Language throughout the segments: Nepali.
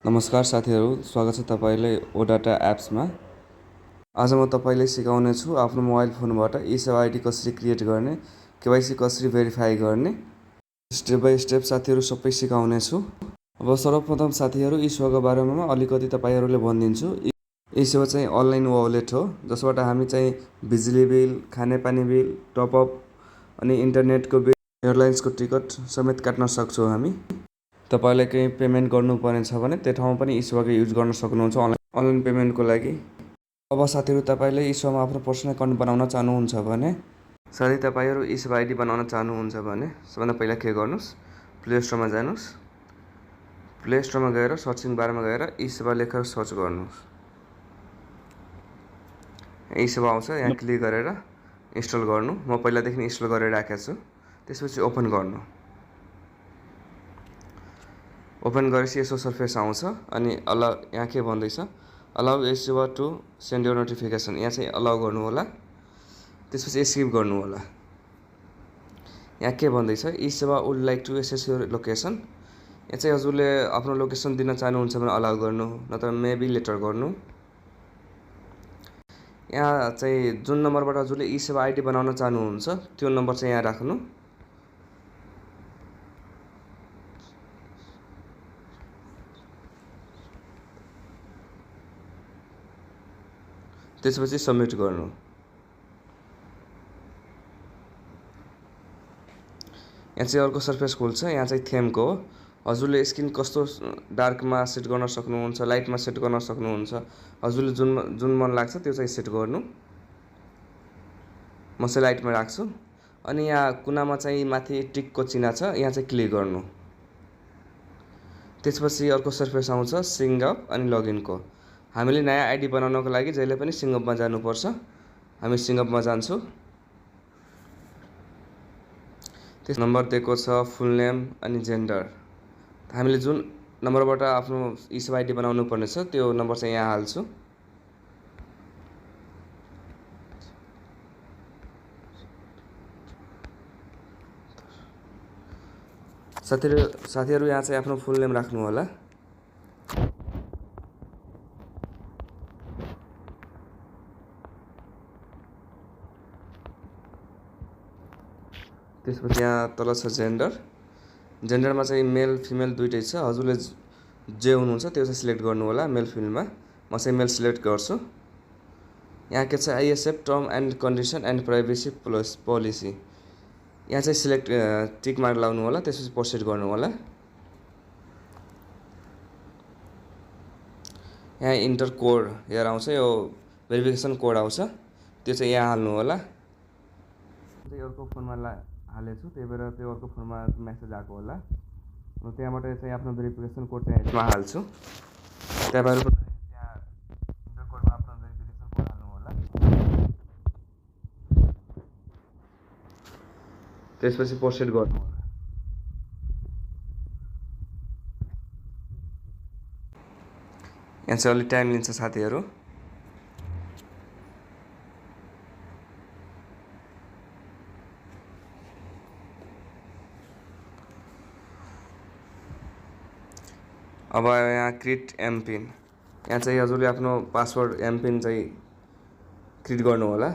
नमस्कार साथीहरू, स्वागत छ तपाईलाई O-DataApps मा। आज म तपाईलाई सिकाउने छु आफ्नो मोबाइल फोनबाट ई-सेवा आईडी कसरी क्रिएट गर्ने, केवाईसी कसरी भेरिफाई गर्ने, स्टेप बाइ स्टेप साथीहरू सबै सिकाउने छु। अब सर्वप्रथम साथीहरू ई-सेवाको बारेमा अलिकति तपाईहरुले भनिदिन्छु। ई-सेवा चाहिँ अनलाइन वालेट हो जसबाट हामी चाहिँ बिजुली बिल, खानेपानी बिल, टपअप अनि इन्टरनेटको बिल, एयरलाइन्सको टिकट समेत काट्न सक्छौं हामी। तपाईले केही पेमेन्ट गर्नुपर्ने छ भने त्यो ठाउँमा पनि ई-सेवाको युज गर्न सक्नुहुन्छ अनलाइन पेमेन्टको लागि। अब साथीहरू तपाईले ई-सेवामा आफ्नो पर्सनल अकाउन्ट बनाउन चाहनुहुन्छ भने साथै तपाईहरु ई-सेवा आईडी बनाउन चाहनुहुन्छ भने सबभन्दा पहिला के गर्नुस्, प्ले स्टोरमा जानुस्। प्ले स्टोरमा गएर सर्चिङ बारमा गएर ई-सेवा लेखेर सर्च गर्नुस्। ई-सेवा आउँछ, यहाँ क्लिक गरेर इन्स्टल गर्नु। म पहिलादेखि इन्स्टल गरेर राखेको छु। त्यसपछि ओपन गर्नु। ओपन गरेपछि यसो सर्फेस आउँछ अनि यहाँ के भन्दैछ, allow eSewa to send your notification, यहाँ चाहिँ अलाउ गर्नु होला। त्यसपछि एस्केप गर्नु होला। यहाँ के भन्दैछ, eSewa would like to access your location, यहाँ चाहिँ हजुरले आफ्नो लोकेसन दिन चाहनुहुन्छ भने अलाउ गर्नु, नत्र मेबी लेटर गर्नु। यहाँ चाहिँ जुन नम्बरबाट हजुरले ई-सेवा आईडी बनाउन चाहनुहुन्छ त्यो नम्बर चाहिँ यहाँ राख्नु। त्यसपछि सबमिट गर्नु। यहाँ चाहिँ अर्को सर्फेस खुल्छ, यहाँ चाहिँ थेमको हो। हजुरले स्क्रिन कस्तो डार्कमा सेट गर्न सक्नुहुन्छ, लाइटमा सेट गर्न सक्नुहुन्छ। हजुरले जुन मन लाग्छ त्यो चाहिँ सेट गर्नु। म चाहिँ लाइटमा राख्छु। अनि यहाँ कुनामा चाहिँ माथि टिकको चिन्ह छ, यहाँ चाहिँ क्लिक गर्नु। त्यसपछि अर्को सर्फेस आउँछ सिङ्ग अप अनि लगइनको। हामीले नयाँ आईडी बनाउनको लागि जहिले पनि सिङ्ग अपमा जानुपर्छ। हामी सिङ्ग अपमा जान्छौँ। त्यस नम्बर दिएको छ, फुल नेम अनि जेन्डर। हामीले जुन नम्बरबाट आफ्नो ई-सेवा आईडी बनाउनु पर्ने छ त्यो नम्बर चाहिँ यहाँ हाल्छु। साथीहरू यहाँ चाहिँ आफ्नो फुल नेम राख्नु होला। त्यसपछि यहाँ तल छ जेन्डर। जेन्डरमा चाहिँ मेल फिमेल दुईटै छ। हजुरले जे हुनुहुन्छ त्यो चाहिँ सिलेक्ट गर्नु होला मेल फिमेलमा। म चाहिँ मेल सिलेक्ट गर्छु। यहाँ के छ, I accept term and condition and privacy policy, यहाँ चाहिँ सिलेक्ट टिक मार्क लाउनु होला। त्यसपछि प्रोसिड गर्नु होला। यहाँ इन्टर कोड हेर आउँछ, यो भेरिफिकेसन कोड आउँछ, त्यो चाहिँ यहाँ हाल्नु होला। अर्को फोनमा हालेछु, त्यही भएर त्यो अर्को फोनमा मेसेज आएको होला। म त्यहाँबाट चाहिँ आफ्नो भेरिफिकेसन कोड चाहिँ यसमा हाल्छु। त्यहाँबाट त्यहाँ इन्टर कोडमा आफ्नो भेरिफिकेसन कोड हाल्नु होला। त्यसपछि प्रोसिड गर्नु होला। यहाँ चाहिँ अलि टाइम लिन्छ साथीहरू। अब यहाँ क्रिएट एमपिन, यहाँ चाहिँ हजुरले आफ्नो पासवर्ड एमपिन चाहिँ क्रिएट गर्नु होला।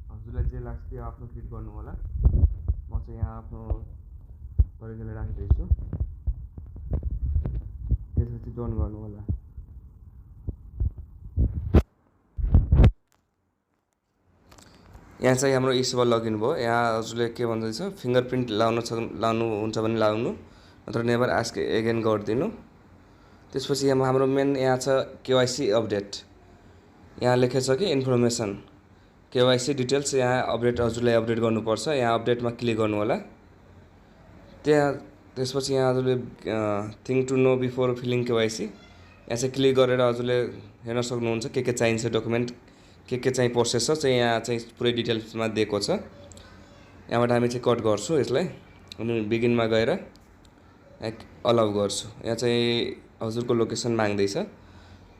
हजुरलाई जे लाग्छ त्यो आफ्नो क्रिएट गर्नु होला। म चाहिँ यहाँ आफ्नो तरिकाले राखिदिन्छु। त्यसपछि डन गर्नु होला। यहाँ चाहिँ हाम्रो ई-सेवा लगइन भयो। यहाँ हजुरले के भन्दैछ, फिङ्गरप्रिन्ट लाउनुहुन्छ भने लाउनु, नत्र नेभर आस्क एगेन गरिदिनु। त्यसपछि यहाँ हाम्रो मेन यहाँ छ केवाईसी अपडेट। यहाँ लेखेको छ कि इन्फर्मेसन केवाईसी डिटेल्स, यहाँ अपडेट हजुरले अपडेट गर्नुपर्छ। यहाँ अपडेटमा क्लिक गर्नु होला। त्यसपछि यहाँ हजुरले thing to know before filling KYC, यहाँ चाहिँ क्लिक गरेर हजुरले हेर्न सक्नुहुन्छ के चाहिन्छ डकुमेन्ट, के चाहिँ प्रोसेस छ चाहिँ यहाँ चाहिँ पुरै डिटेल्समा दिएको छ। यहाँबाट हामी चाहिँ कट गर्छु यसलाई अनि बिगिनमा गएर अलाउ गर्छु। यहाँ चाहिँ हजुरको लोकेसन माग्दैछ,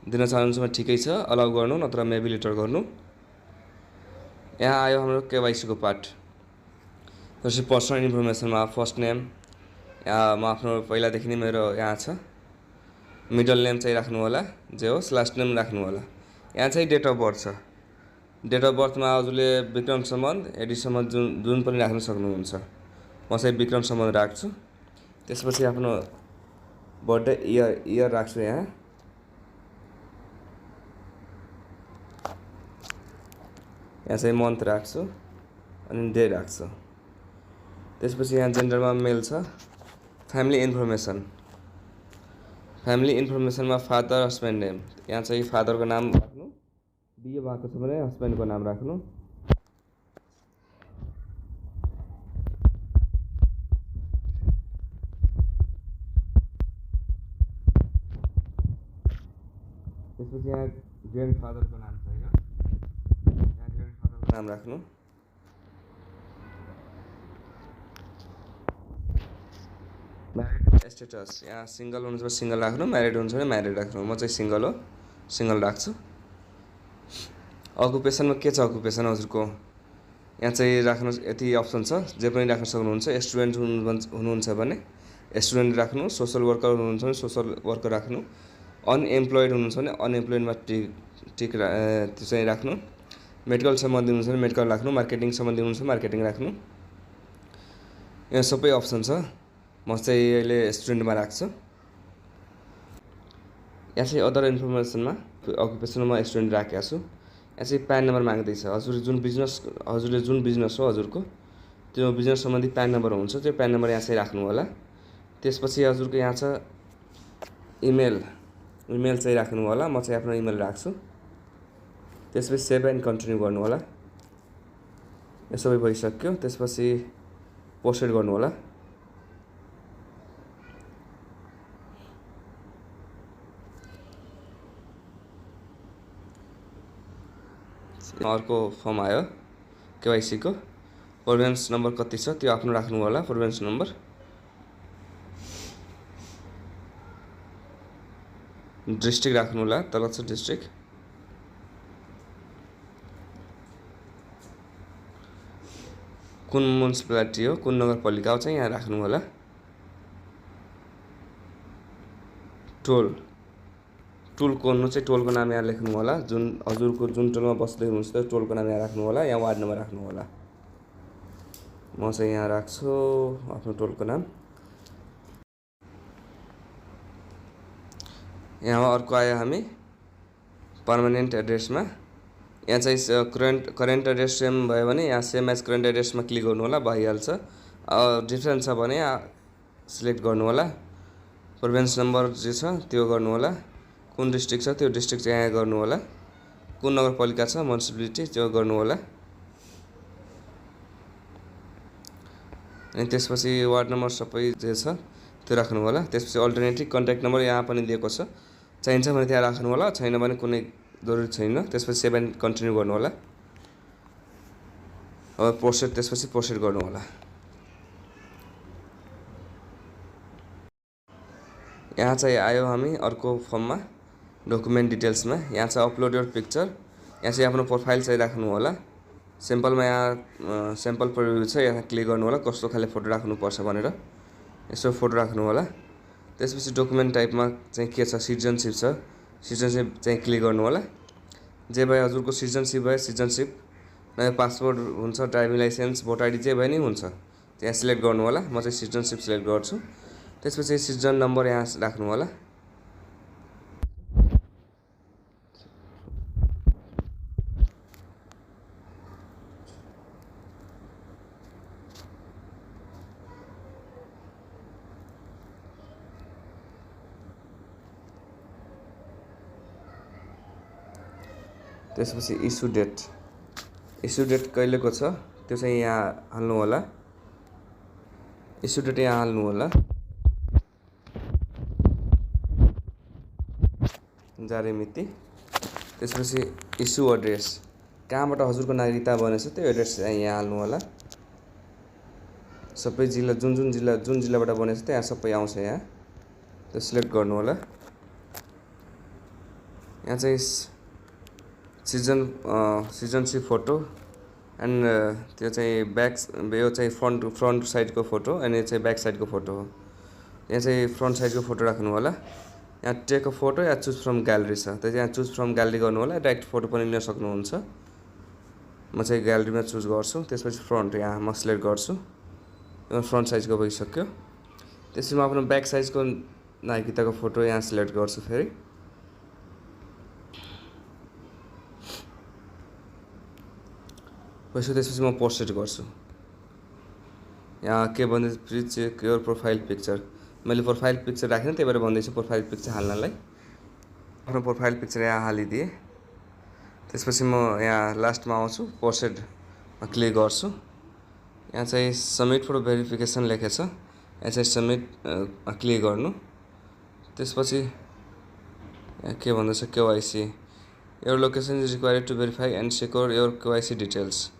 दिन चाहनुहुन्छ भने ठिकै छ, अलाउ गर्नु नत्र मेबी लेटर गर्नु। यहाँ आयो हाम्रो केवाईसी को पार्ट। त्यसपछि पर्सनल इन्फर्मेसनमा फर्स्ट नेम, यहाँ म आफ्नो पहिलादेखि नै मेरो यहाँ छ मिडल नेम चाहिँ राख्नु होला जे होस् लास्ट नेम राख्नु होला। यहाँ चाहिँ डेट अफ बर्थ छ। डेट अफ बर्थमा हजुरले विक्रम सम्बन्ध एडीसम्म जुन पनि राख्न सक्नुहुन्छ। म चाहिँ विक्रम सम्बन्ध राख्छु। त्यसपछि आफ्नो बर्थडे इयर राख्छु यहाँ। यहाँ चाहिँ मन्थ राख्छु अनि डे राख्छु। त्यसपछि यहाँ जेन्डरमा मेल छ। फ्यामिली इन्फर्मेसनमा फादर हस्बेन्ड नेम, यहाँ चाहिँ फादरको नाम राख्नु, बिहे भएको छ भने हस्बेन्डको नाम राख्नु। त्यसपछि यहाँ ग्रान्डफादरको नाम छैन, यहाँ ग्रान्डफादरको नाम राख्नु। म्यारिड स्टेटस, यहाँ सिङ्गल हुनुहुन्छ भने सिङ्गल राख्नु, म्यारिड हुनुहुन्छ भने म्यारिड राख्नु। म चाहिँ सिङ्गल हो, सिङ्गल राख्छु। अकुपेसनमा के छ अकुपेसन हजुरको, यहाँ चाहिँ राख्नु यति अप्सन छ, जे पनि राख्न सक्नुहुन्छ। स्टुडेन्ट हुनुहुन्छ भने स्टुडेन्ट राख्नु, सोसल वर्कर हुनुहुन्छ भने सोसल वर्कर राख्नु, अनएम्प्लोइड हुनुहुन्छ भने अनएम्प्लोइडमा टिक त्यो चाहिँ राख्नु, मेडिकल सम्बन्धी हुनुहुन्छ भने मेडिकल राख्नु, मार्केटिङ सम्बन्धी हुनुहुन्छ भने मार्केटिङ राख्नु। यहाँ सबै अप्सन छ। म चाहिँ अहिले स्टुडेन्टमा राख्छु। यहाँ चाहिँ अदर इन्फर्मेसनमा अकुपेसनमा स्टुडेन्ट राखेको छु। यहाँ चाहिँ प्यान नम्बर माग्दैछ। हजुरले जुन बिजनेस हो हजुरको त्यो बिजनेस सम्बन्धी प्यान नम्बर हुन्छ, त्यो प्यान नम्बर यहाँ चाहिँ राख्नु होला। त्यसपछि हजुरको यहाँ छ इमेल चाहिँ राख्नु होला। म चाहिँ आफ्नो इमेल राख्छु। त्यसपछि सेभ एन्ड कन्टिन्यू गर्नु होला। यो सबै भइसक्यो। त्यसपछि पोस्टेड गर्नु होला। अर्को फर्म आयो केवाइसीको। प्रोभिन्स नम्बर कति छ त्यो आफ्नो राख्नु होला। प्रोभिन्स नम्बर, डिस्ट्रिक्ट राख्नु होला, तल छ डिस्ट्रिक्ट। कुन म्युनिसिपालिटी हो, कुन नगरपालिका हो चाहिँ यहाँ राख्नु होला। टोल कोड्नु चाहिँ टोलको नाम यहाँ लेख्नु होला। हजुरको जुन टोलमा बस्दै हुनुहुन्छ त्यो टोलको नाम यहाँ राख्नु होला। यहाँ वार्ड नम्बर राख्नु होला। म चाहिँ यहाँ राख्छु आफ्नो टोलको नाम। यहाँ अर्को आयो हामी पर्मानेन्ट एड्रेसमा। यहाँ चाहिँ करेन्ट एड्रेस सेम भयो भने यहाँ सेम एज करेन्ट एड्रेसमा क्लिक गर्नु होला, भइहाल्छ। डिफ्रेन्ट छ भने यहाँ सिलेक्ट गर्नु होला। प्रोभिन्स नम्बर जे छ त्यो गर्नु होला। कुन डिस्ट्रिक्ट छ त्यो डिस्ट्रिक्ट चाहिँ यहाँ गर्नु होला। कुन नगरपालिका छ म्युनिसिपालिटी त्यो गर्नु होला। अनि त्यसपछि वार्ड नम्बर सबै जे छ त्यो राख्नु होला। त्यसपछि अल्टरनेटिभ कन्ट्याक्ट नम्बर यहाँ पनि दिएको छ, चाहिन्छ भने त्यहाँ राख्नु होला, छैन भने कुनै जरुरी छैन। त्यसपछि सेभ एन्ड कन्टिन्यू गर्नु होला। अब त्यसपछि प्रोसेड गर्नु होला। यहाँ चाहिँ आयो हामी अर्को फर्ममा डकुमेन्ट डिटेल्समा। यहाँ चाहिँ अपलोड योर पिक्चर, यहाँ चाहिँ आफ्नो प्रोफाइल चाहिँ राख्नु होला। सिम्पलमा यहाँ सिम्पल प्रिभ्यू छ, यहाँ क्लिक गर्नु होला कस्तो खाले फोटो राख्नुपर्छ भनेर। यसो फोटो राख्नु होला। त्यसपछि डकुमेन्ट टाइपमा चाहिँ के छ, सिटिजनसिप छ, सिटिजनसिप चाहिँ क्लिक गर्नु होला। जे भयो हजुरको सिटिजनसिप भयो सिटिजनसिप, नयाँ पासपोर्ट हुन्छ, ड्राइभिङ लाइसेन्स, भोटर आइडी जे भयो नि हुन्छ, त्यहाँ सिलेक्ट गर्नु होला। म चाहिँ सिटिजनसिप सिलेक्ट गर्छु। त्यसपछि सिटिजन नम्बर यहाँ राख्नु होला। त्यसपछि इस्यु डेट कहिलेको छ त्यो चाहिँ यहाँ हाल्नु होला। इस्यु डेट यहाँ हाल्नु होला। जारी मिति। त्यसपछि इस्यु एड्रेस, कहाँबाट हजुरको नागरिकता बनेछ त्यो एड्रेस चाहिँ यहाँ हाल्नु होला। सबै जिल्ला जुन जिल्लाबाट बनेछ त्यहाँ सबै आउँछ, यहाँ त्यो सिलेक्ट गर्नु होला। यहाँ चाहिँ सिटिजनसिप फोटो एन्ड त्यो चाहिँ यो चाहिँ फ्रन्ट साइडको फोटो अनि यो चाहिँ ब्याक साइडको फोटो हो। यहाँ चाहिँ फ्रन्ट साइजको फोटो राख्नु होला। यहाँ टेक अ फोटो या चुज फ्रम ग्यालेरी छ, त्यो चाहिँ यहाँ चुज फ्रम ग्यालेरी गर्नु होला। डाइरेक्ट फोटो पनि लिन सक्नुहुन्छ। म चाहिँ ग्यालेरीमा चुज गर्छु। त्यसपछि फ्रन्ट यहाँ म सिलेक्ट गर्छु। यो फ्रन्ट साइजको भइसक्यो। त्यसपछि म आफ्नो ब्याक साइजको नायकिताको फोटो यहाँ सिलेक्ट गर्छु। फेरि त्यसपछि म पोस्टेड गर्छु। यहाँ के भन्दै please check your profile picture. मैले प्रोफाइल पिक्चर राखेँ, त्यही भएर भन्दैछु प्रोफाइल पिक्चर हाल्नलाई। आफ्नो प्रोफाइल पिक्चर यहाँ हालिदिएँ। त्यसपछि म यहाँ लास्टमा आउँछु, पोस्टेडमा क्लिक गर्छु। यहाँ चाहिँ सबमिट फर भेरिफिकेसन लेखेको छ, यहाँ चाहिँ सबमिटमा क्लिक गर्नु। त्यसपछि यहाँ के भन्दैछ KYC, your location is required to verify and secure your KYC details.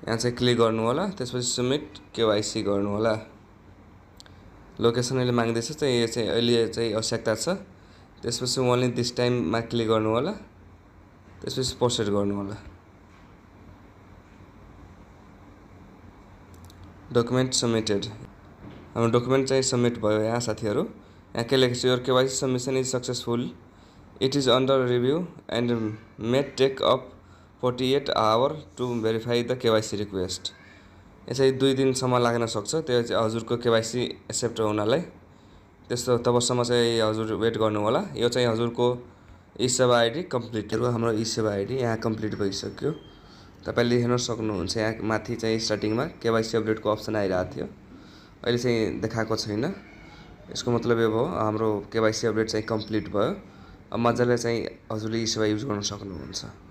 यहाँ चाहिँ क्लिक गर्नु होला। त्यसपछि सबमिट केवाइसी गर्नु होला। लोकेसन अहिले माग्दैछ चाहिँ यो चाहिँ अहिले चाहिँ आवश्यकता छ। त्यसपछि ओन्ली दिस टाइममा क्लिक गर्नु होला। त्यसपछि पोस्टेड गर्नु होला। डकुमेन्ट सबमिटेड, हाम्रो डकुमेन्ट चाहिँ सबमिट भयो यहाँ साथीहरू। यहाँ के लेखेको छ, your KYC submission is successful, it is under review and may take up 48 hour to verify the KYC request. यो चाहिँ 2 दिनसम्म लाग्न सक्छ त्यो चाहिँ हजुरको केवाइसी एक्सेप्ट हुनलाई। त्यस्तो तबसम्म चाहिँ हजुर वेट गर्नु होला। यो चाहिँ हजुरको ई-सेवा आइडी कम्प्लिट हो। हाम्रो ई-सेवा आइडी यहाँ कम्प्लिट भइसक्यो। तपाईँले हेर्न सक्नुहुन्छ यहाँ माथि चाहिँ स्टार्टिङमा केवाइसी अपडेटको अप्सन आइरहेको थियो, अहिले चाहिँ देखाएको छैन। यसको मतलब यो भयो हाम्रो केवाइसी अपडेट चाहिँ कम्प्लिट भयो। अब मजाले चाहिँ हजुरले ई-सेवा युज गर्न सक्नुहुन्छ।